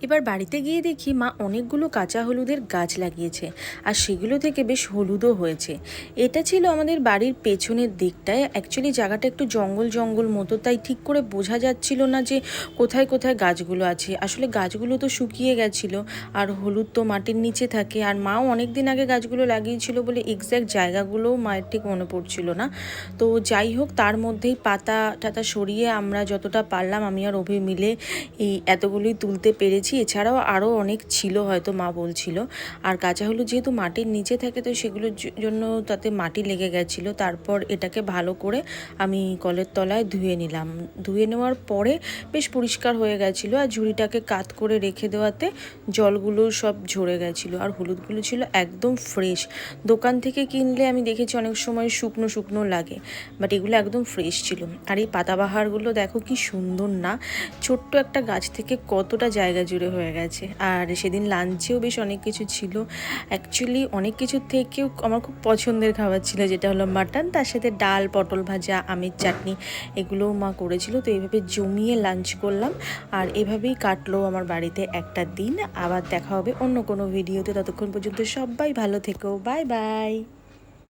এবার বাড়িতে গিয়ে দেখি মা অনেকগুলো কাঁচা হলুদের গাছ লাগিয়েছে, আর সেগুলো থেকে বেশ হলুদও হয়েছে। এটা ছিল আমাদের বাড়ির পেছনের দিকটায়। অ্যাকচুয়ালি জায়গাটা একটু জঙ্গল জঙ্গল মতো, তাই ঠিক করে বোঝা যাচ্ছিল না যে কোথায় কোথায় গাছগুলো আছে। আসলে গাছগুলো তো শুকিয়ে গেছিলো, আর হলুদ তো মাটির নিচে থাকে। আর মাও অনেক দিন আগে গাছগুলো লাগিয়েছিল বলে এক্স্যাক্ট জায়গাগুলোও মায়ের ঠিক মনে পড়ছিল না। তো যাই হোক, তার মধ্যেই পাতা টাতা সরিয়ে আমরা যতটা পারলাম, আমি আর অভি মিলে এই এতগুলোই তুলতে পেরেছি। এছাড়াও আরও অনেক ছিল হয়তো, মা বলছিল। আর কাঁচা হলুদ যেহেতু মাটির নিচে থাকে, তো সেগুলোর জন্য তাতে মাটি লেগে গেছিলো। তারপর এটাকে ভালো করে আমি কলের তলায় ধুয়ে নিলাম। ধুয়ে নেওয়ার পরে বেশ পরিষ্কার হয়ে গেছিলো, আর ঝুড়িটাকে কাত করে রেখে দেওয়াতে জলগুলো সব ঝরে গেছিলো। আর হলুদগুলো ছিল একদম ফ্রেশ। দোকান থেকে কিনলে আমি দেখেছি অনেক সময় শুকনো শুকনো লাগে, বাট এগুলো একদম ফ্রেশ ছিল। আর এই পাতাবাহারগুলো দেখো কি সুন্দর না, ছোট্ট একটা গাছ থেকে কতটা জায়গা জুড়ে হয়ে গেছে। আর সেদিন লাঞ্চেও বেশ অনেক কিছু ছিল। অ্যাকচুয়ালি অনেক কিছুর থেকেও আমার খুব পছন্দের খাবার ছিল, যেটা হলো মাটন, তার সাথে ডাল, পটল ভাজা, আমের চাটনি, এগুলোও মা করেছিল। তো এইভাবে জমিয়ে লাঞ্চ করলাম, আর এভাবেই কাটলো আমার বাড়িতে একটা দিন। আবার দেখা হবে অন্য কোনো ভিডিওতে। ততক্ষণ পর্যন্ত সবাই ভালো থেকো, বাই বাই।